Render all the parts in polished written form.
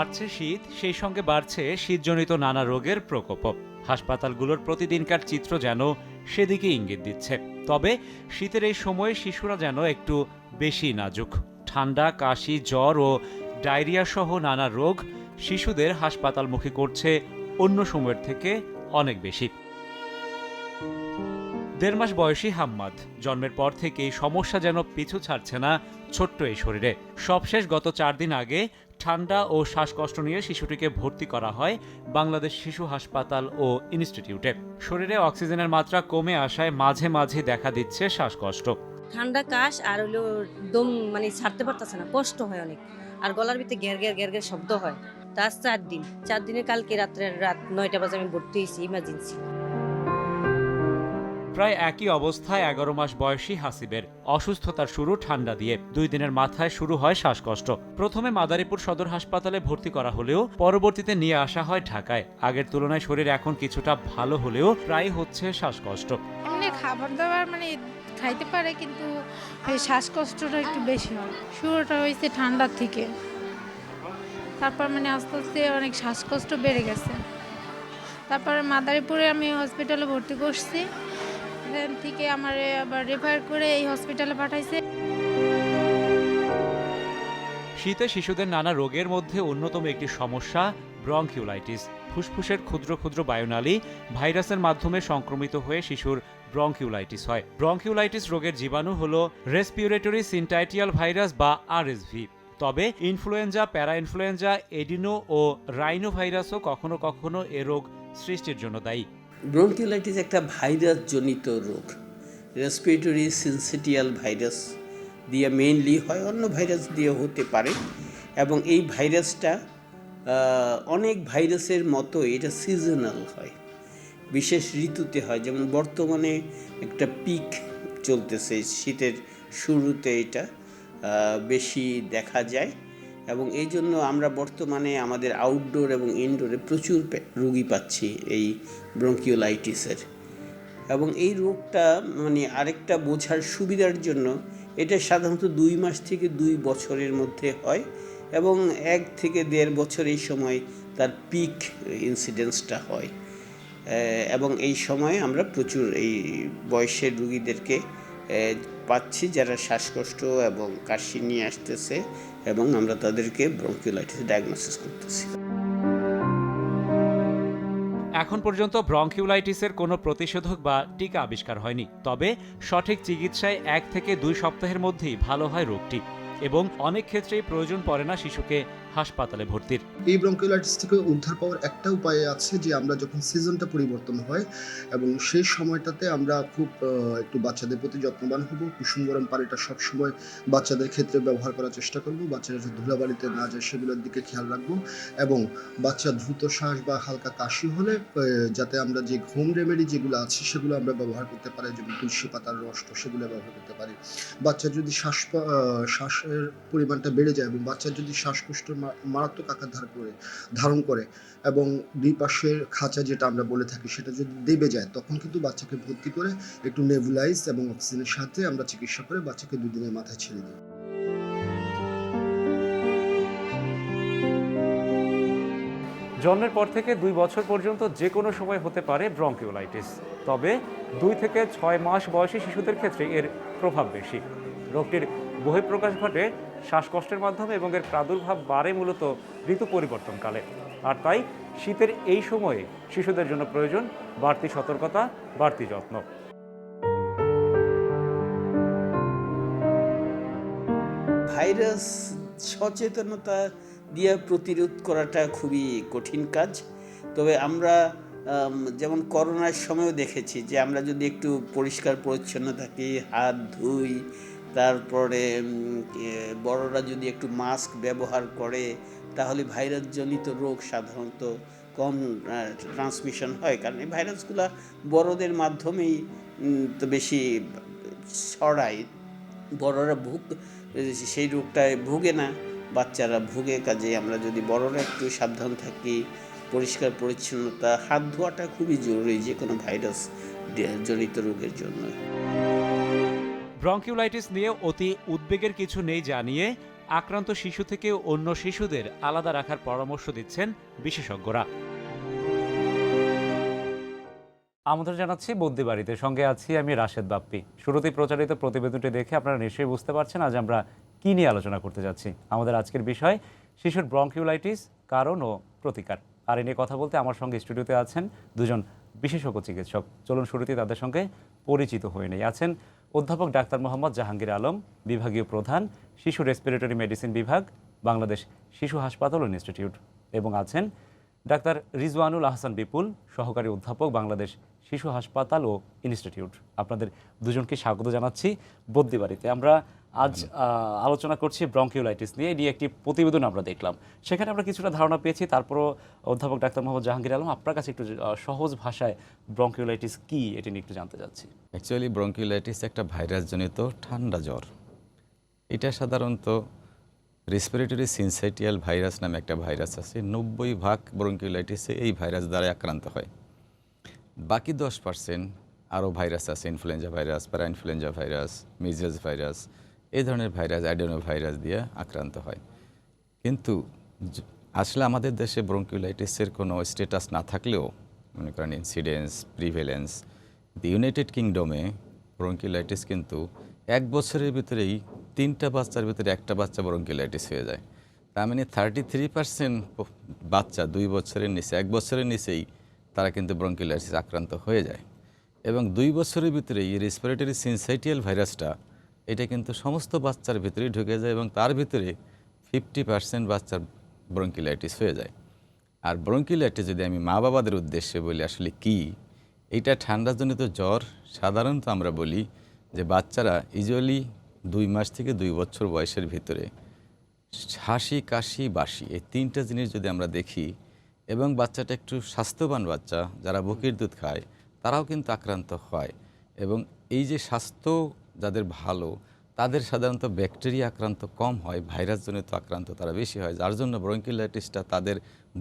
বাড়ছে শীত, সেই সঙ্গে বাড়ছে শীতজনিত নানা রোগের প্রকোপ। হাসপাতালগুলোর প্রতিদিনকার চিত্র যেন সেদিকে ইঙ্গিত দিচ্ছে। তবে শীতের এই সময়ে শিশুরা যেন একটু বেশি নাজুক। ঠান্ডা, কাশি, জ্বর ও ডায়রিয়া সহ নানা রোগ শিশুদের হাসপাতালমুখী করছে অন্য সময়ের থেকে অনেক বেশি। ১.৫ মাস বয়সী হাম্মাদ জন্মের পর থেকেই সমস্যা যেন পিছু ছাড়ছে না ছোট্ট এই শরীরে। সবশেষ গত ৪ দিন আগে ঠান্ডা ও শ্বাসকষ্ট নিয়ে শিশুটিকে ভর্তি করা হয় বাংলাদেশ শিশু হাসপাতাল ও ইনস্টিটিউটে। শরীরে অক্সিজেনের মাত্রা কমে আসায় মাঝে মাঝে দেখা দিচ্ছে শ্বাসকষ্ট। ঠান্ডা কাশ আর হলো দম মানে ছাড়তে পারতেছে না, কষ্ট হয় অনেক। আর গলার ভিতরে ঘের ঘের ঘের ঘের শব্দ হয়। তার 4 দিনে কালকে রাত ৯টা বাজে আমি ভর্তি হয়েছি ইমার্জেন্সি। প্রায় একই অবস্থায় ১১ মাস বয়সী হাসিবের। অসুস্থতার শুরু ঠান্ডা দিয়ে, ২ দিনের মাথায় শুরু হয় শ্বাসকষ্ট। প্রথমে মাদারীপুর সদর হাসপাতালে ভর্তি করা হলেও পরবর্তীতে নিয়ে আসা হয় ঢাকায়। আগের তুলনায় শরীর এখন কিছুটা ভালো হলেও প্রায় হচ্ছে শ্বাসকষ্ট। এমনি খাবার দাবার খাইতে পারে, কিন্তু এই শ্বাসকষ্টটা একটু বেশি হয়। শুরুটা হয়েছে ঠান্ডার থেকে, তারপর আস্তে আস্তে অনেক শ্বাসকষ্ট বেড়ে গেছে। তারপরে মাদারীপুরে আমি হসপিটালে ভর্তি করছি, এখান থেকে আমার আবার রেফার করে এই হসপিটালে পাঠাইছে। শীতে শিশুদের নানা রোগের মধ্যে অন্যতম একটি সমস্যা ব্রঙ্কিওলাইটিস। ফুসফুসের ক্ষুদ্র ক্ষুদ্র বায়ুনালী ভাইরাসের মাধ্যমে সংক্রমিত হয়ে শিশুর ব্রঙ্কিওলাইটিস হয়। ব্রঙ্কিওলাইটিস রোগের জীবাণু হল রেসপিরেটরি সিনটাইটিয়াল ভাইরাস বা আরএসভি। তবে ইনফ্লুয়েঞ্জা, প্যারাইনফ্লুয়েঞ্জা, এডিনো ও রাইনো ভাইরাসও কখনো কখনো এ রোগ সৃষ্টির জন্য দায়ী। ব্রঙ্কিওলাইটিস একটা ভাইরাস জনিত রোগ। রেসপিরেটরি সিনসিটিয়াল ভাইরাস দিয়ে মেইনলি হয়, অন্য ভাইরাস দিয়ে হতে পারে। এবং এই ভাইরাসটা অনেক ভাইরাসের মতো এটা সিজনাল হয়, বিশেষ ঋতুতে হয়। যেমন বর্তমানে একটা পিক চলতেছে, শীতের শুরুতে এটা বেশি দেখা যায়। এবং এই জন্য আমরা বর্তমানে আমাদের আউটডোর এবং ইনডোরে প্রচুর রোগী পাচ্ছি এই ব্রঙ্কিওলাইটিসের। এবং এই রোগটা আরেকটা বোঝার সুবিধার জন্য এটা সাধারণত ২ মাস থেকে ২ বছরের মধ্যে হয় এবং ১ থেকে ১.৫ বছর এই সময় তার পিক ইনসিডেন্সটা হয়। এবং এই সময়ে আমরা প্রচুর এই বয়সের রোগীদেরকে পাচ্ছি যারা শ্বাসকষ্ট এবং কাশি নিয়ে আসতেছে, এবং আমরা তাদেরকে ব্রঙ্কিওলাইটিস ডায়াগনোসিস করতেছি। এখন পর্যন্ত ব্রঙ্কিওলাইটিসের কোনো প্রতিষেধক বা টিকা আবিষ্কার হয়নি। তবে সঠিক চিকিৎসায় ১ থেকে ২ সপ্তাহের মধ্যেই ভালো হয় রোগটি এবং অনেক ক্ষেত্রেই প্রয়োজন পড়ে না শিশুকে হাসপাতালে ভর্তির। এই ব্রঙ্কিওলাইটিস থেকে উদ্ধার পাওয়ার একটা উপায় আছে যে আমরা যখন সিজনটা পরিবর্তন হয় এবং সেই সময়টাতে আমরা খুব একটু বাচ্চাদের প্রতি যত্নবান হব। কুসুম গরম পানিটা সবসময় বাচ্চাদের ক্ষেত্রে ব্যবহার করার চেষ্টা করব। বাচ্চারা যাতে ধুলাবালিতে না যায় সেগুলোর দিকে খেয়াল রাখবো। এবং বাচ্চা দ্রুত শ্বাস বা হালকা কাশি হলে যাতে আমরা যে হোম রেমেডি যেগুলো আছে সেগুলো আমরা ব্যবহার করতে পারি, যেমন তুলসী পাতার রস সেগুলো ব্যবহার করতে পারি। বাচ্চা যদি শ্বাসের পরিমাণটা বেড়ে যায় এবং বাচ্চার যদি শ্বাসকষ্ট মারাত্মক আকার ধারণ করে এবং ২ পাশের খাঁচা যেটা আমরা বলে থাকি সেটা যদি দেবে যায়, তখন কিন্তু বাচ্চাকে ভর্তি করে একটু নেবুলাইজ এবং অক্সিজেনের সাথে আমরা চিকিৎসা করে বাচ্চাকে ২ দিনের মাথায় ছেড়ে দিই। জন্মের পর থেকে ২ বছর পর্যন্ত যে কোনো সময় হতে পারে ব্রঙ্কিওলাইটিস। তবে ২ থেকে ৬ মাস বয়সী শিশুদের ক্ষেত্রে এর প্রভাব বেশি। রোগটির বহিঃপ্রকাশ ঘটে শ্বাসকষ্টের মাধ্যমে এবং এর প্রাদুর্ভাব বাড়ে মূলত ঋতু পরিবর্তনকালে। আর তাই শীতের এই সময়ে শিশুদের জন্য প্রয়োজন বাড়তি সতর্কতা, বাড়তি যত্ন। ভাইরাস সচেতনতা দিয়ে প্রতিরোধ করাটা খুবই কঠিন কাজ। তবে আমরা যেমন করোনার সময়ও দেখেছি যে আমরা যদি একটু পরিষ্কার পরিচ্ছন্ন থাকি, হাত ধুই, তারপরে বড়রা যদি একটু মাস্ক ব্যবহার করে, তাহলে ভাইরাসজনিত রোগ সাধারণত কম ট্রান্সমিশন হয়। কারণ এই ভাইরাসগুলো বড়দের মাধ্যমেই তো বেশি ছড়ায়। বড়রা সেই রোগটায় ভুগে না, বাচ্চারা ভুগে। কাজে আমরা যদি বড়রা একটু সাবধান থাকি, পরিষ্কার পরিচ্ছন্নতা, হাত ধোয়াটা খুবই জরুরি যে কোনো ভাইরাস জনিত রোগের জন্য। ব্রঙ্কিওলাইটিস নিয়ে অতি উদ্বেগের কিছু নেই জানিয়ে আক্রান্ত শিশু থেকে অন্য শিশুদের আলাদা রাখার পরামর্শ দিচ্ছেন বিশেষজ্ঞরা। আমন্ত্রণ জানাচ্ছি বুদ্ধিবাড়িতে, সঙ্গে আছি আমি রাশেদ বাপ্পি। শুরুতেই প্রচারিত প্রতিবেদনটি দেখে আপনারা নিশ্চয়ই বুঝতে পারছেন আজ আমরা কি নিয়ে আলোচনা করতে যাচ্ছি। আমাদের আজকের বিষয় শিশুর ব্রঙ্কিওলাইটিস, কারণ ও প্রতিকার। আর এ নিয়ে কথা বলতে আমার সঙ্গে স্টুডিওতে আছেন দুজন বিশেষজ্ঞ চিকিৎসক। চলুন শুরুতেই তাদের সঙ্গে পরিচিত হয়ে নেই। আছেন অধ্যাপক ডাক্তার মোহাম্মদ জাহাঙ্গীর আলম, বিভাগীয় প্রধান, শিশু রেসপিরেটরি মেডিসিন বিভাগ, বাংলাদেশ শিশু হাসপাতাল ও ইনস্টিটিউট, এবং আছেন ডাক্তার রিজওয়ানুল আহসান বিপুল, সহকারী অধ্যাপক, বাংলাদেশ শিশু হাসপাতাল ও ইনস্টিটিউট। আপনাদের দুজনকে স্বাগত জানাচ্ছি বুদ্ধিবাড়িতে। আমরা আজ আলোচনা করছি ব্রঙ্কিওলাইটিস নিয়ে। এটি একটি প্রতিবেদন আমরা দেখলাম, সেখানে আমরা কিছুটা ধারণা পেয়েছি। তারপরও অধ্যাপক ডাক্তার মোহাম্মদ জাহাঙ্গীর আলম, আপনার কাছে একটু সহজ ভাষায় ব্রঙ্কিওলাইটিস কি এটি নিয়ে একটু জানতে চাচ্ছি। অ্যাকচুয়ালি ব্রঙ্কিওলাইটিস একটা ভাইরাসজনিত ঠান্ডা জ্বর। এটা সাধারণত রেসপিরেটরি সিনসাইটিয়াল ভাইরাস নামে একটা ভাইরাস আছে। 90% ব্রঙ্কিওলাইটিসে এই ভাইরাস দ্বারা আক্রান্ত হয়। বাকি 10% আরও ভাইরাস আছে, ইনফ্লুয়েঞ্জা ভাইরাস, প্যারা ইনফ্লুয়েঞ্জা ভাইরাস, মিজেলস ভাইরাস, এই ধরনের ভাইরাস, অ্যাডেনো ভাইরাস দিয়ে আক্রান্ত হয়। কিন্তু আসলে আমাদের দেশে ব্রঙ্কিওলাইটিসের কোনো স্ট্যাটাস না থাকলেও, মনে করেন ইনসিডেন্স, প্রিভেলেন্স, ইউনাইটেড কিংডমে ব্রঙ্কিওলাইটিস কিন্তু 1 বছরের ভিতরেই 3টা বাচ্চার ভিতরে একটা বাচ্চা ব্রঙ্কিওলাইটিস হয়ে যায়। তার মানে 33% বাচ্চা 2 বছরের নিচে, 1 বছরের নিচেই তারা কিন্তু ব্রঙ্কিওলাইটিস আক্রান্ত হয়ে যায়। এবং 2 বছরের ভিতরেই রেসপিরেটরি সিনসাইটিয়াল ভাইরাসটা এটা কিন্তু সমস্ত বাচ্চার ভিতরেই ঢুকে যায় এবং তার ভিতরে 50% বাচ্চার ব্রঙ্কিওলাইটিস হয়ে যায়। আর ব্রঙ্কিওলাইটিস যদি আমি মা বাবাদের উদ্দেশ্যে বলি আসলে কি, এইটা ঠান্ডাজনিত জ্বর। সাধারণত আমরা বলি যে বাচ্চারা ইউজুয়ালি 2 মাস থেকে 2 বছর বয়সের ভিতরে হাসি, কাশি, বাসি, এই 3টা জিনিস যদি আমরা দেখি, এবং বাচ্চাটা একটু স্বাস্থ্যবান বাচ্চা, যারা বুকের দুধ খায় তারাও কিন্তু আক্রান্ত হয়। এবং এই যে স্বাস্থ্য যাদের ভালো, তাদের সাধারণত ব্যাকটেরিয়া আক্রান্ত কম হয়, ভাইরাসজনিত আক্রান্ত তারা বেশি হয়, যার জন্য ব্রঙ্কিওলাইটিসটা তাদের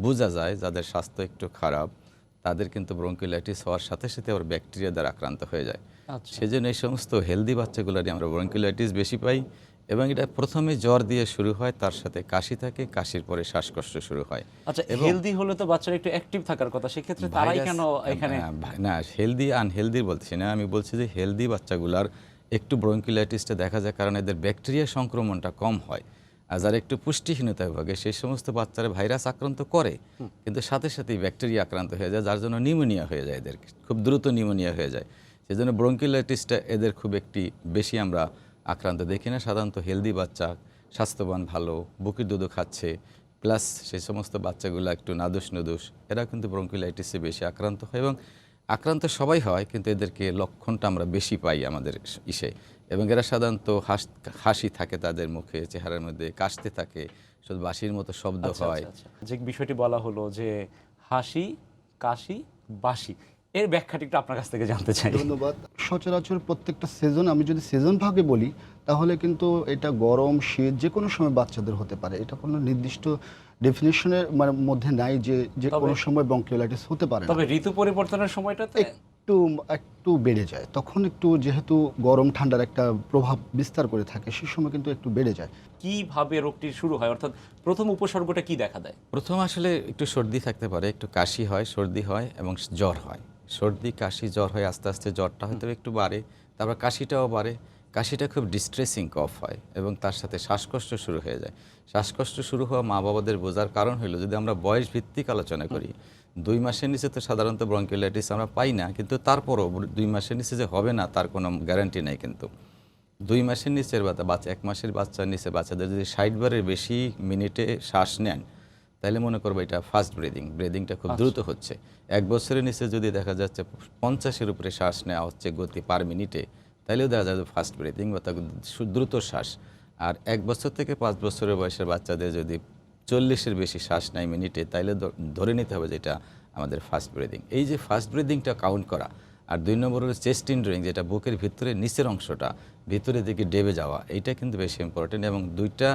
বোঝা যায়। যাদের স্বাস্থ্য একটু খারাপ তাদের কিন্তু ব্রঙ্কিওলাইটিস হওয়ার সাথে সাথে আবার ব্যাকটেরিয়া দ্বারা আক্রান্ত হয়ে যায়। সেজন্য এই সমস্ত হেলদি বাচ্চাগুলোরই আমরা ব্রঙ্কিওলাইটিস বেশি পাই। এবং এটা প্রথমে জ্বর দিয়ে শুরু হয়, তার সাথে কাশি থাকে, কাশির পরে শ্বাসকষ্ট শুরু হয়। আচ্ছা, হেলদি হলে তো বাচ্চারা একটু অ্যাক্টিভ থাকার কথা, সেক্ষেত্রে তারাই কেন এখানে? না, হেলদি আনহেলদি বলছি না, আমি বলছি যে হেলদি বাচ্চাগুলার একটু ব্রঙ্কিওলাইটিসটা দেখা যায় কারণ এদের ব্যাকটেরিয়া সংক্রমণটা কম হয়। আর যারা একটু পুষ্টিহীনতায় ভোগে সেই সমস্ত বাচ্চারা ভাইরাস আক্রান্ত করে, কিন্তু সাথে সাথেই ব্যাকটেরিয়া আক্রান্ত হয়ে যায়, যার জন্য নিউমোনিয়া হয়ে যায়, এদের খুব দ্রুত নিউমোনিয়া হয়ে যায়। সেই জন্য ব্রঙ্কিওলাইটিসটা এদের খুব একটি বেশি আমরা আক্রান্ত দেখি না। সাধারণত হেলদি বাচ্চা, স্বাস্থ্যবান, ভালো, বুকের দুধও খাচ্ছে, প্লাস সেই সমস্ত বাচ্চাগুলো একটু নাদুস নুদুস, এরা কিন্তু ব্রঙ্কিওলাইটিসে বেশি আক্রান্ত হয়। এবং আক্রান্ত সবাই হয়, কিন্তু এদেরকে লক্ষণটা আমরা বেশি পাই আমাদের ইসে। এবং এরা সাধারণত হাসি থাকে তাদের মুখে, চেহারার মধ্যে কাশতে থাকে, শুধু বাঁশির মতো শব্দ হয়। যে বিষয়টি বলা হলো যে হাসি, কাশি, বাঁশি, এর ব্যাখ্যাটি একটু আপনার কাছ থেকে জানতে চাই। ধন্যবাদ। সচরাচর প্রত্যেকটা সিজন, আমি যদি সিজন ভাগে বলি তাহলে কিন্তু এটা গরম, শীত যে কোনো সময় বাচ্চাদের হতে পারে। এটা কোনো নির্দিষ্ট ডেফিনেশনের মধ্যে নাই যে যে কোনো সময় ব্রঙ্কিওলাইটিস হতে পারে। তবে ঋতু পরিবর্তনের সময়টাতে একটু বেড়ে যায়, তখন একটু যেহেতু গরম ঠান্ডার একটা প্রভাব বিস্তার করে থাকে, সেই সময় কিন্তু একটু বেড়ে যায়। কিভাবে রোগটি শুরু হয়, অর্থাৎ প্রথম উপসর্গটা কি দেখা দেয়? প্রথম আসলে একটু সর্দি থাকতে পারে, একটু কাশি হয়, সর্দি হয় এবং জ্বর হয়। সর্দি, কাশি, জ্বর হয়, আস্তে আস্তে জ্বরটা হয়তো একটু বাড়ে, তারপর কাশিটাও বাড়ে। কাশিটা খুব ডিস্ট্রেসিং কফ হয় এবং তার সাথে শ্বাসকষ্ট শুরু হয়ে যায়। শ্বাসকষ্ট শুরু হওয়া মা বাবাদের বোঝার কারণ হলো, যদি আমরা বয়স ভিত্তিক আলোচনা করি, 2 মাসের নিচে তো সাধারণত ব্রঙ্কিওলাইটিস আমরা পাই না, কিন্তু তারপরও 2 মাসের নিচে যে হবে না তার কোনো গ্যারান্টি নেই। কিন্তু 2 মাসের নিচের বাচ্চা, 1 মাসের বাচ্চার নিচে বাচ্চাদের যদি 60 বারের বেশি মিনিটে শ্বাস নেন, তাহলে মনে করবো এটা ফাস্ট ব্রিদিংটা খুব দ্রুত হচ্ছে। 1 বছরের নিচে যদি দেখা যাচ্ছে 50-এর উপরে শ্বাস নেওয়া হচ্ছে গতি পার মিনিটে, তাহলেও দেখা যাবে ফাস্ট ব্রিদিং বা দ্রুত শ্বাস। আর 1 বছর থেকে 5 বছরের বয়সের বাচ্চাদের যদি 40-এর বেশি শ্বাস নেয় মিনিটে, তাইলে ধরে নিতে হবে যেটা আমাদের ফাস্ট ব্রিদিং। এই যে ফাস্ট ব্রিদিংটা কাউন্ট করা। আর 2 নম্বর হলো চেস্ট ইনড্রয়িং, যেটা বুকের ভিতরে নিচের অংশটা ভিতরের দিকে ডেবে যাওয়া, এইটা কিন্তু বেশি ইম্পর্টেন্ট। এবং 2টা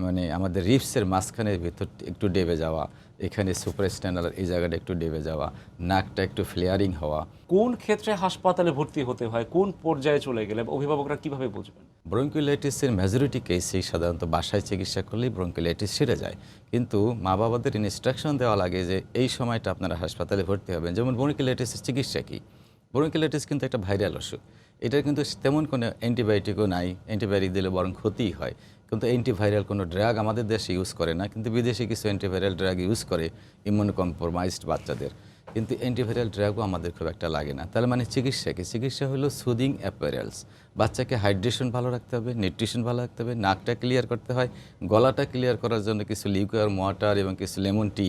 মানে আমাদের রিপসের মাঝখানের ভিতর একটু ডেবে যাওয়া, এখানে সুপারস্ট্যান্ডার এই জায়গাটা একটু ডেবে যাওয়া, নাকটা একটু ফ্লেয়ারিং হওয়া। কোন ক্ষেত্রে হাসপাতালে ভর্তি হতে হয়, কোন পর্যায়ে চলে গেলে অভিভাবকরা কিভাবে বুঝবেন? ব্রঙ্কিওলাইটিসের মেজরিটি কেসেই সাধারণত বাসায় চিকিৎসা করলেই ব্রঙ্কিওলাইটিস সেরে যায়, কিন্তু মা বাবাদের ইনস্ট্রাকশন দেওয়া লাগে যে এই সময়টা আপনারা হাসপাতালে ভর্তি হবেন। যেমন ব্রঙ্কিওলাইটিসের চিকিৎসা কী? ব্রঙ্কিওলাইটিস কিন্তু একটা ভাইরাল অসুখ, এটার কিন্তু তেমন কোনো অ্যান্টিবায়োটিকও নাই, অ্যান্টিবায়োটিক দিলে বরং ক্ষতিই হয়। কিন্তু অ্যান্টিভাইরাল কোনো ড্রাগ আমাদের দেশে ইউজ করে না, কিন্তু বিদেশে কিছু অ্যান্টিভাইরাল ড্রাগ ইউজ করে ইমিউনোকম্প্রোমাইজড বাচ্চাদের, কিন্তু অ্যান্টিভাইরাল ড্রাগও আমাদের খুব একটা লাগে না। তাহলে মানে চিকিৎসা কি? চিকিৎসা হলো সুদিং অ্যাপারেলস। বাচ্চাকে হাইড্রেশন ভালো রাখতে হবে, নিউট্রিশন ভালো রাখতে হবে, নাকটা ক্লিয়ার করতে হয়, গলাটা ক্লিয়ার করার জন্য কিছু লিকুয়ার ওয়াটার এবং কিছু লেমন টি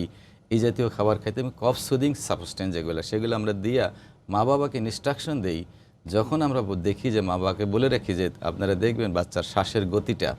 এই জাতীয় খাবার খাইতে এবং কফ সুদিং সাবস্টেন্স যেগুলো সেগুলো আমরা দিয়া মা বাবাকে ইনস্ট্রাকশন দেই। যখন আমরা দেখি যে মা বাবাকে বলে রাখি যে আপনারা দেখবেন বাচ্চার শ্বাসের গতিটা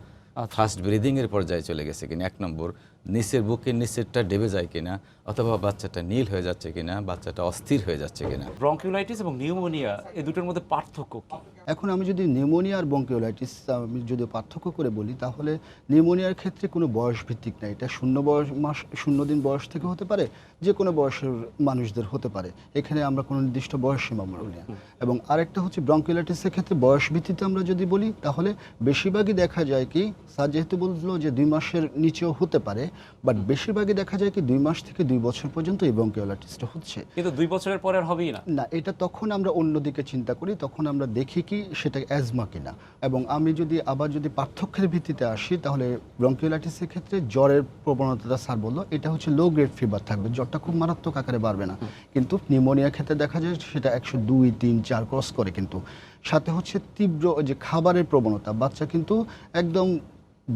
ফাস্ট ব্রিদিংয়ের পর্যায়ে চলে গেছে কিনা, 1 নম্বর, নিচের বুকের নিচেরটা ডেবে যায় কিনা, অথবা বাচ্চাটা নীল হয়ে যাচ্ছে কিনা, বাচ্চাটা অস্থির হয়ে যাচ্ছে কিনা। ব্রঙ্কিওলাইটিস এবং নিউমোনিয়া এই দুটোর মধ্যে পার্থক্য কি? এখন আমি যদি নিউমোনিয়া আর ব্রঙ্কিওলাইটিস আমি যদি পার্থক্য করে বলি, তাহলে নিউমোনিয়ার ক্ষেত্রে কোনো বয়স ভিত্তিক নাই। এটা 0 দিন বয়স থেকে হতে পারে, যে কোনো বয়সের মানুষদের হতে পারে, এখানে আমরা কোনো নির্দিষ্ট বয়স সীমা বলি না। এবং আরেকটা হচ্ছে ব্রঙ্কিওলাইটিসের ক্ষেত্রে বয়স ভিত্তিতে আমরা যদি বলি, তাহলে বেশিরভাগই দেখা যায় কি, স্যার যেহেতু বললো যে 2 মাসের নিচেও হতে পারে, বাট বেশিরভাগই দেখা যায় কি 2 মাস থেকে 2 বছর পর্যন্ত এই ব্রঙ্কিওলাইটিসটা হচ্ছে। কিন্তু 2 বছরের পরে আর হবেই না। না, এটা তখন আমরা অন্যদিকে চিন্তা করি, তখন আমরা দেখি কি সেটা অ্যাজমা কিনা। এবং আমি যদি আবার পার্থক্যের ভিত্তিতে আসি, তাহলে ব্রঙ্কিওলাইটিসের ক্ষেত্রে জ্বরের প্রবণতাটা স্যার বললো এটা হচ্ছে লো গ্রেড ফিভার থাকবে, জ্বরটা খুব মারাত্মক আকারে বাড়বে না। কিন্তু নিউমোনিয়ার ক্ষেত্রে দেখা যায় সেটা 102, 3, 4 ক্রস করে। কিন্তু সাথে হচ্ছে তীব্র যে খাবারের প্রবণতা, বাচ্চা কিন্তু একদম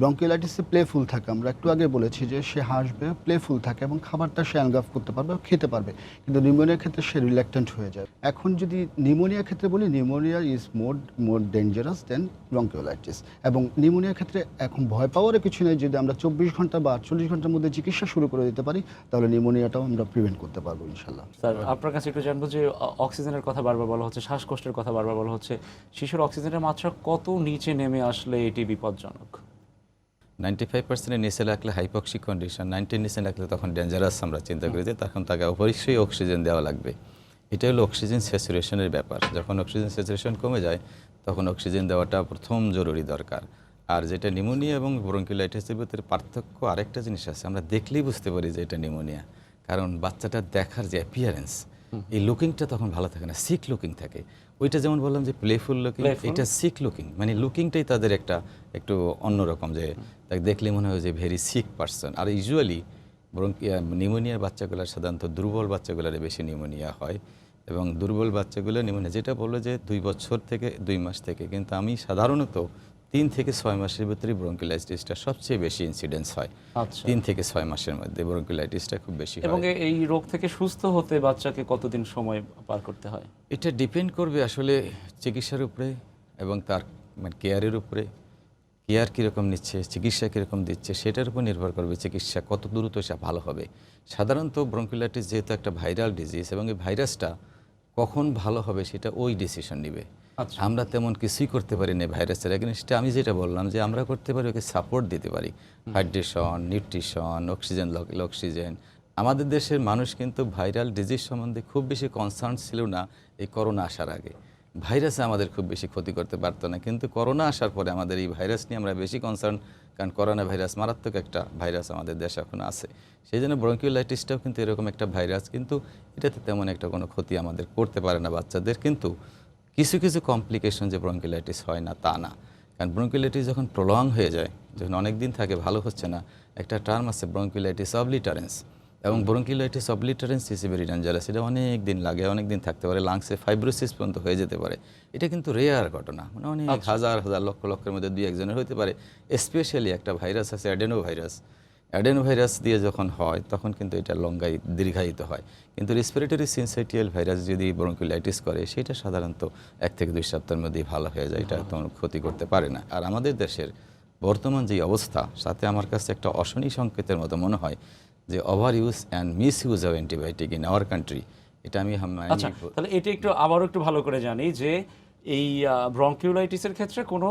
ব্রঙ্কিওলাইটিসে প্লেফুল থাকে, আমরা একটু আগে বলেছি যে সে হাসবে, প্লেফুল থাকে এবং খাবারটা সে অ্যালগাভ করতে পারবে, খেতে পারবে। কিন্তু নিউমোনিয়ার ক্ষেত্রে সে রিল্যাক্টেন্ট হয়ে যায়। এখন যদি নিউমোনিয়ার ক্ষেত্রে বলি, pneumonia is more dangerous then bronchiolitis. এবং নিউমোনিয়ার ক্ষেত্রে এখন ভয় পাওয়ারও কিছু নেই, যদি আমরা 24 ঘন্টা বা 48 ঘন্টার মধ্যে চিকিৎসা শুরু করে দিতে পারি, তাহলে নিউমোনিয়াটাও আমরা প্রিভেন্ট করতে পারবো ইনশাল্লাহ। স্যার, আপনার কাছে একটু জানবো যে অক্সিজেনের কথা বারবার বলা হচ্ছে, শ্বাসকষ্টের কথা বারবার বলা হচ্ছে, শিশুর অক্সিজেনের মাত্রা কত নিচে নেমে আসলে এটি বিপজ্জনক? 95% নিচে রাখলে হাইপক্সিক কন্ডিশন, 90 নিচে রাখলে তখন ডেঞ্জারাস আমরা চিন্তা করি যে তখন তাকে অবশ্যই অক্সিজেন দেওয়া লাগবে। এটা হলো অক্সিজেন স্যাচুরেশনের ব্যাপার। যখন অক্সিজেন স্যাচুরেশন কমে যায় তখন অক্সিজেন দেওয়াটা প্রথম জরুরি দরকার। আর যেটা নিউমোনিয়া এবং ব্রঙ্কিওলাইটিসের ভিতরে পার্থক্য, আরেকটা জিনিস আছে, আমরা দেখলেই বুঝতে পারি যে এটা নিউমোনিয়া, কারণ বাচ্চাটার দেখার যে অ্যাপিয়ারেন্স, এই লুকিংটা তখন ভালো থাকে না, সিক লুকিং থাকে। ওইটা যেমন বললাম যে প্লেফুল লুকিং, এটা সিক লুকিং, মানে লুকিংটাই তাদের একটু অন্যরকম, যে তাকে দেখলে মনে হয় যে ভেরি সিক পারসন। আর ইউজুয়ালি নিউমোনিয়ার বাচ্চাগুলোর সাধারণত দুর্বল বাচ্চাগুলোর বেশি নিউমোনিয়া হয়, এবং দুর্বল বাচ্চাগুলো নিউমোনিয়া যেটা বললো যে 2 বছর থেকে 2 মাস থেকে, কিন্তু আমি সাধারণত 3 থেকে 6 মাসের ভিতরে ব্রঙ্কিওলাইটিসটা সবচেয়ে বেশি ইনসিডেন্স হয়। 3 থেকে 6 মাসের মধ্যে ব্রঙ্কিওলাইটিসটা খুব বেশি হয়। এবং এই রোগ থেকে সুস্থ হতে বাচ্চাকে কতদিন সময় পার করতে হয়? এটা ডিপেন্ড করবে আসলে চিকিৎসার উপরে এবং তার কেয়ারের উপরে। কেয়ার কীরকম নিচ্ছে, চিকিৎসা কীরকম দিচ্ছে, সেটার উপর নির্ভর করবে চিকিৎসা কত দ্রুত সে ভালো হবে। সাধারণত ব্রঙ্কিওলাইটিস যেহেতু একটা ভাইরাল ডিজিজ, এবং এই ভাইরাসটা কখন ভালো হবে সেটা ওই ডিসিশন নেবে। আমরা তেমন কিছুই করতে পারি না ভাইরাসের এগেনস্টে। আমি যেটা বললাম যে আমরা করতে পারি ওকে সাপোর্ট দিতে পারি, হাইড্রেশন, নিউট্রিশন, অক্সিজেন। আমাদের দেশের মানুষ কিন্তু ভাইরাল ডিজিজ সম্বন্ধে খুব বেশি কনসার্ন ছিল না এই করোনা আসার আগে। ভাইরাসে আমাদের খুব বেশি ক্ষতি করতে পারতো না, কিন্তু করোনা আসার পরে আমাদের এই ভাইরাস নিয়ে আমরা বেশি কনসার্ন, কারণ করোনা ভাইরাস মারাত্মক একটা ভাইরাস আমাদের দেশে এখন আছে। সেই জন্য ব্রঙ্কিওলাইটিসটাও কিন্তু এরকম একটা ভাইরাস, কিন্তু এটাতে তেমন একটা কোনো ক্ষতি আমাদের করতে পারে না বাচ্চাদের। কিন্তু কিছু কিছু কমপ্লিকেশন যে ব্রঙ্কিওলাইটিস হয় না তা না, কারণ ব্রঙ্কিওলাইটিস যখন প্রলং হয়ে যায়, যখন অনেক দিন থাকে ভালো হচ্ছে না, একটা টার্ম আছে ব্রঙ্কিওলাইটিস অবলিটারেন্স, এবং ব্রঙ্কিওলাইটিস অবলিটারেন্স ইজ ভেরি ডেঞ্জারাস। এটা অনেক দিন লাগে, অনেক দিন থাকতে পারে, লাংসে ফাইব্রোসিস পর্যন্ত হয়ে যেতে পারে। এটা কিন্তু রেয়ার ঘটনা, মানে অনেক হাজার হাজার লক্ষের মধ্যে 2-1 হতে পারে। স্পেশালি একটা ভাইরাস আছে অ্যাডেনোভাইরাস দিয়ে যখন হয় তখন কিন্তু এটা দীর্ঘায়িত হয়। কিন্তু রেসপিরেটরি সিনসাইটিয়াল ভাইরাস যদি ব্রঙ্কিওলাইটিস করে সেটা সাধারণত 1 থেকে 2 সপ্তাহের মধ্যেই ভালো হয়ে যায়, এটা তেমন ক্ষতি করতে পারে না। আর আমাদের দেশের বর্তমান যে অবস্থা, সাথে আমার কাছে একটা অশনি সংকেতের মতো মনে হয় যে over use and miss use of antibiotic in our country. এটা আমি আচ্ছা, তাহলে এটা আবারও একটু ভালো করে জানি যে এই ব্রঙ্কিওলাইটিসের ক্ষেত্রে কোনো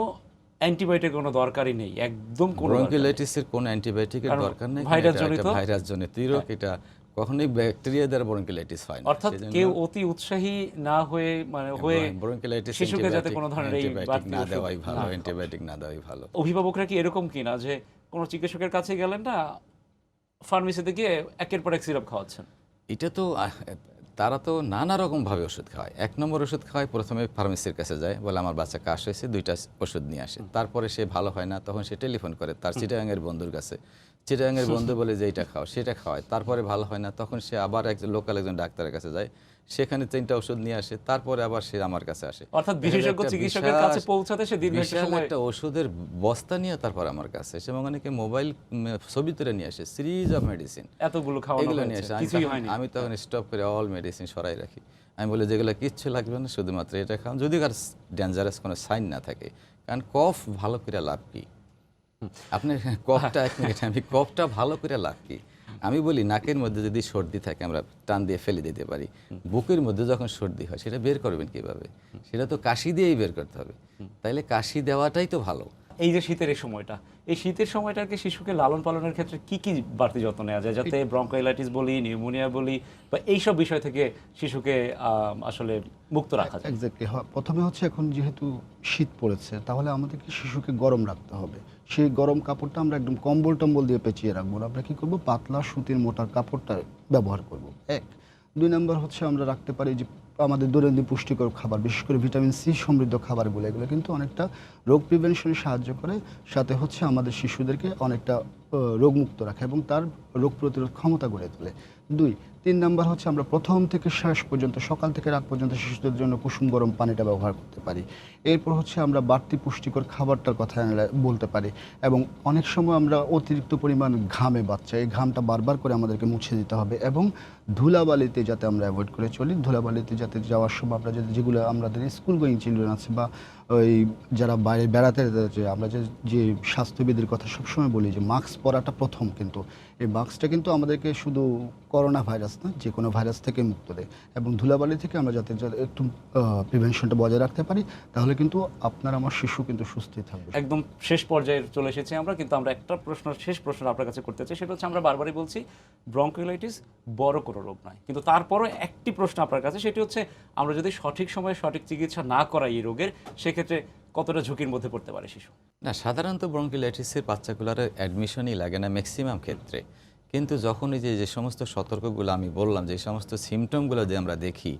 অ্যান্টিবায়োটিক কোনো দরকারই নেই, একদম কোনো ব্রঙ্কিওলাইটিসের কোনো অ্যান্টিবায়োটিকের দরকার নেই। ভাইরাস জনিত রোগ, এটা কখনোই ব্যাকটেরিয়া দ্বারা ব্রঙ্কিওলাইটিস হয় না। অর্থাৎ সেজন্য কেউ অতি উৎসাহী না হয়ে হয়ে ব্রঙ্কিওলাইটিস শিশুকে যাতে কোনো ধরনের এই বাড়তি না ওষুধ দেওয়াই ভালো, না খাওয়া। অ্যান্টিবায়োটিক না দেওয়াই ভালো। অভিভাবকরা কি এরকম কিনা যে কোনো চিকিৎসকের কাছে গেলেন না, ফার্মেসিতে গিয়ে একের পর এক সিরাপ খাওয়াচ্ছেন? এটা তো তারা তো নানা রকমভাবে ওষুধ খাওয়ায়। 1 নম্বর ওষুধ খাওয়ায়, প্রথমে ফার্মেসির কাছে যায়, বলে আমার বাচ্চা কাশ হয়েছে, 2টা ওষুধ নিয়ে আসে। তারপরে সে ভালো হয় না, তখন সে টেলিফোন করে তার চিটাগাংয়ের বন্ধুর কাছে। চিটাগাংয়ের বন্ধু বলে যে এইটা খাও, সেটা খাওয়ায়। তারপরে ভালো হয় না, তখন সে আবার লোকাল একজন ডাক্তারের কাছে যায়, সেখানে 3টা ওষুধ নিয়ে আসে, তারপরে আবার সে আমার কাছে আসে। অর্থাৎ বিশেষজ্ঞ চিকিৎসকের কাছে পৌঁছাতে সে দীর্ঘ একটা বিশাল সময় একটা ওষুধের বস্তা নিয়ে তারপর আমার কাছে এসে, এবং অনেকে মোবাইল ছবি তুলে নিয়ে আসে, সিরিজ অফ মেডিসিন এতগুলো খাওয়ানো এগুলো নিয়ে হয়েছে, আসে। কিছুই হয়নি। আমি তখন স্টপ করে অল মেডিসিন সরাই রাখি। আমি বলি যেগুলো কিচ্ছু লাগবে না, শুধুমাত্র এটা খান, যদি আর ডেঞ্জারাস কোনো সাইন না থাকে। কারণ কফ ভালো করে লাভ কি, আপনার কফটা 1 মিনিট, আমি কফটা ভালো করে লাভ কি, আমি বলি নাকের মধ্যে যদি সর্দি থাকে আমরা টান দিয়ে ফেলে দিতে পারি, বুকের মধ্যে যখন সর্দি হয় সেটা বের করবেন কিভাবে? সেটা তো কাশি দিয়েই বের করতে হবে। তাইলে কাশি দেওয়াটাই তো ভালো। এই যে শীতের এই সময়টা, এই শীতের সময়টাকে শিশুকে লালন পালনের ক্ষেত্রে কি কি বাড়তি যত্ন নেওয়া যায় যাতে ব্রঙ্কাইলাইটিস বলি, নিউমোনিয়া বলি বা এইসব বিষয় থেকে শিশুকে আসলে মুক্ত রাখা যায়? এক্স্যাক্টলি। প্রথমে হচ্ছে এখন যেহেতু শীত পড়েছে, তাহলে আমাদেরকে শিশুকে গরম রাখতে হবে। সেই গরম কাপড়টা আমরা একদম কম্বল টম্বল দিয়ে পেঁচিয়ে রাখবো না, আমরা কী করবো, পাতলা সুতির মোটা কাপড়টা ব্যবহার করব। 1 2 নম্বর হচ্ছে আমরা রাখতে পারি যে আমাদের দৈনন্দিন পুষ্টিকর খাবার, বিশেষ করে ভিটামিন সি সমৃদ্ধ খাবারগুলো, এগুলো কিন্তু অনেকটা রোগ প্রিভেনশনে সাহায্য করে, সাথে হচ্ছে আমাদের শিশুদেরকে অনেকটা রোগমুক্ত রাখে এবং তার রোগ প্রতিরোধ ক্ষমতা গড়ে তোলে। 2 3 নম্বর হচ্ছে আমরা প্রথম থেকে শেষ পর্যন্ত, সকাল থেকে রাত পর্যন্ত শিশুদের জন্য কুসুম গরম পানিটা ব্যবহার করতে পারি। এরপর হচ্ছে আমরা বাড়তি পুষ্টিকর খাবারটার কথা বলতে পারি, এবং অনেক সময় আমরা অতিরিক্ত পরিমাণ ঘামে বাচ্চা, এই ঘামটা বারবার করে আমাদেরকে মুছে দিতে হবে, এবং ধুলাবালিতে যাতে আমরা অ্যাভয়েড করে চলি। ধুলাবালিতে যাতে যাওয়ার সময় আমরা যেগুলো আমাদের স্কুল গোয়িং চিলড্রেন আছে বা ওই যারা বাইরে বেড়াতে যাচ্ছে, আমরা যে স্বাস্থ্যবিধির কথা সবসময় বলি যে মাস্ক পরাটা প্রথম, কিন্তু এই মাস্কটা কিন্তু আমাদেরকে শুধু করোনা ভাইরাস না, যে কোনো ভাইরাস থেকে মুক্ত দেয়, এবং ধুলাবালি থেকে আমরা যাতে একটু প্রিভেনশনটা বজায় রাখতে পারি, তাহলে কিন্তু আপনার আমার শিশু কিন্তু সুস্থই থাকবে। একদম শেষ পর্যায়ে চলে এসেছি আমরা, কিন্তু আমরা একটা শেষ প্রশ্ন আপনার কাছে করতে চাই। সেটা হচ্ছে, আমরা বারবারই বলছি ব্রঙ্কিওলাইটিস বড় কোনো রোগ নয়, কিন্তু তারপরও একটি প্রশ্ন আপনার কাছে, সেটি হচ্ছে আমরা যদি সঠিক সময়ে সঠিক চিকিৎসা না করাই এই রোগের, সেক্ষেত্রে কতটা ঝুঁকির মধ্যে পড়তে পারে শিশু? না, সাধারণত ব্রঙ্কিওলাইটিসের বাচ্চাগুলোর অ্যাডমিশনই লাগে না ম্যাক্সিমাম ক্ষেত্রে, কিন্তু যখন এই যে সমস্ত সতর্কগুলো আমি বললাম, যে সমস্ত সিমটমগুলো যে আমরা দেখি,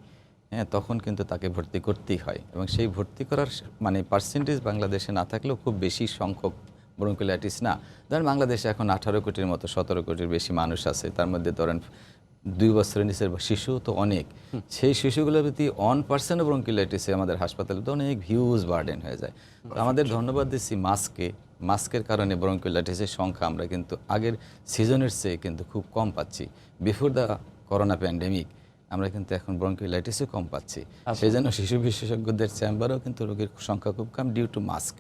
হ্যাঁ, তখন কিন্তু তাকে ভর্তি করতেই হয়, এবং সেই ভর্তি করার মানে পার্সেন্টেজ বাংলাদেশে না থাকলেও খুব বেশি সংখ্যক ব্রঙ্কিওলাইটিস না। ধরেন বাংলাদেশে এখন 18 কোটির মতো, 17 কোটির বেশি মানুষ আছে, তার মধ্যে ধরেন 2 বছরের নিচের শিশু তো অনেক। সেই শিশুগুলোর প্রতি 1% ব্রঙ্কিওলাইটিসে আমাদের হাসপাতালে তো অনেক হিউজ বার্ডেন হয়ে যায়। তো আমাদের ধন্যবাদ দিচ্ছি মাস্কের কারণে ব্রঙ্কিওলাইটিসের সংখ্যা আমরা কিন্তু আগের সিজনের চেয়ে কিন্তু খুব কম পাচ্ছি। বিফোর দ্য করোনা প্যান্ডেমিক আমরা কিন্তু এখন ব্রঙ্কিওলাইটিসও কম পাচ্ছি। সেই জন্য শিশু বিশেষজ্ঞদের চেম্বারেও কিন্তু রোগীর সংখ্যা খুব কম ডিউ টু মাস্ক।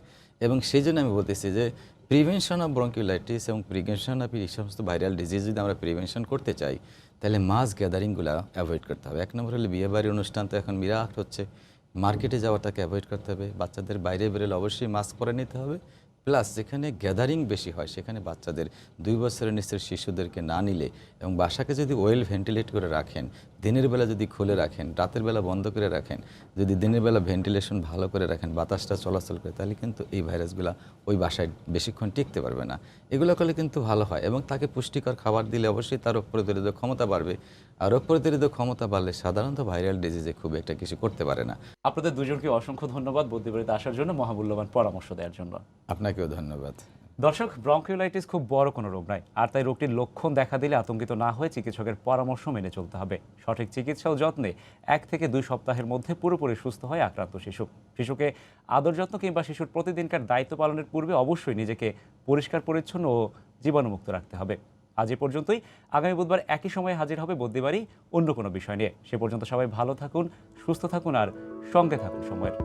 এবং সেই জন্য আমি বলতেছি যে প্রিভেনশন অফ ব্রঙ্কিওলাইটিস এবং প্রিভেনশন অফ এই সমস্ত ভাইরাল ডিজিজ যদি আমরা প্রিভেনশন করতে চাই, তাহলে মাস গ্যাদারিংগুলো অ্যাভয়েড করতে হবে। 1 নম্বর হলে বিয়েবাড়ির অনুষ্ঠান তো এখন বিরাট হচ্ছে, মার্কেটে যাওয়াটাকে অ্যাভয়েড করতে হবে। বাচ্চাদের বাইরে বেরোলে অবশ্যই মাস্ক পরে নিতে হবে। প্লাস যেখানে গ্যাদারিং বেশি হয় সেখানে বাচ্চাদের 2 বছরের নিচের শিশুদেরকে না নিলে, এবং বাসাকে যদি ওয়েল ভেন্টিলেট করে রাখেন, দিনের বেলা যদি খুলে রাখেন, রাতের বেলা বন্ধ করে রাখেন, যদি দিনের বেলা ভেন্টিলেশন ভালো করে রাখেন, বাতাসটা চলাচল করে, তাহলে কিন্তু এই ভাইরাসগুলো ওই বাসায় বেশিক্ষণ টিকতে পারবে না। এগুলো করলে কিন্তু ভালো হয়, এবং তাকে পুষ্টিকর খাবার দিলে অবশ্যই তার রোগ প্রতিরোধক ক্ষমতা বাড়বে। আর রোগ প্রতিরোধক ক্ষমতা বাড়লে সাধারণত ভাইরাল ডিজিজে খুব একটা কিছু করতে পারে না। আপনাদের দুজনকে অসংখ্য ধন্যবাদ বুদ্ধিবাড়িতে আসার জন্য, মহামূল্যবান পরামর্শ দেওয়ার জন্য। আপনাকেও ধন্যবাদ। দর্শক, ব্রঙ্কিওলাইটিস খুব বড় কোনো রোগ নয়, আর তাই রোগটির লক্ষণ দেখা দিলে আতঙ্কিত না হয়ে চিকিৎসকের পরামর্শ মেনে চলতে হবে। সঠিক চিকিৎসা ও যত্নে 1 থেকে 2 সপ্তাহের মধ্যে পুরোপুরি সুস্থ হয় আক্রান্ত শিশুকে আদর যত্ন কিংবা শিশুর প্রতিদিনকার দায়িত্ব পালনের পূর্বে অবশ্যই নিজেকে পরিষ্কার পরিচ্ছন্ন ও জীবাণুমুক্ত রাখতে হবে। আজ এ পর্যন্তই। আগামী বুধবার একই সময়ে হাজির হবে বুদ্ধিবাড়ি অন্য কোনো বিষয় নিয়ে। সে পর্যন্ত সবাই ভালো থাকুন, সুস্থ থাকুন আর সঙ্গে থাকুন সময়ের।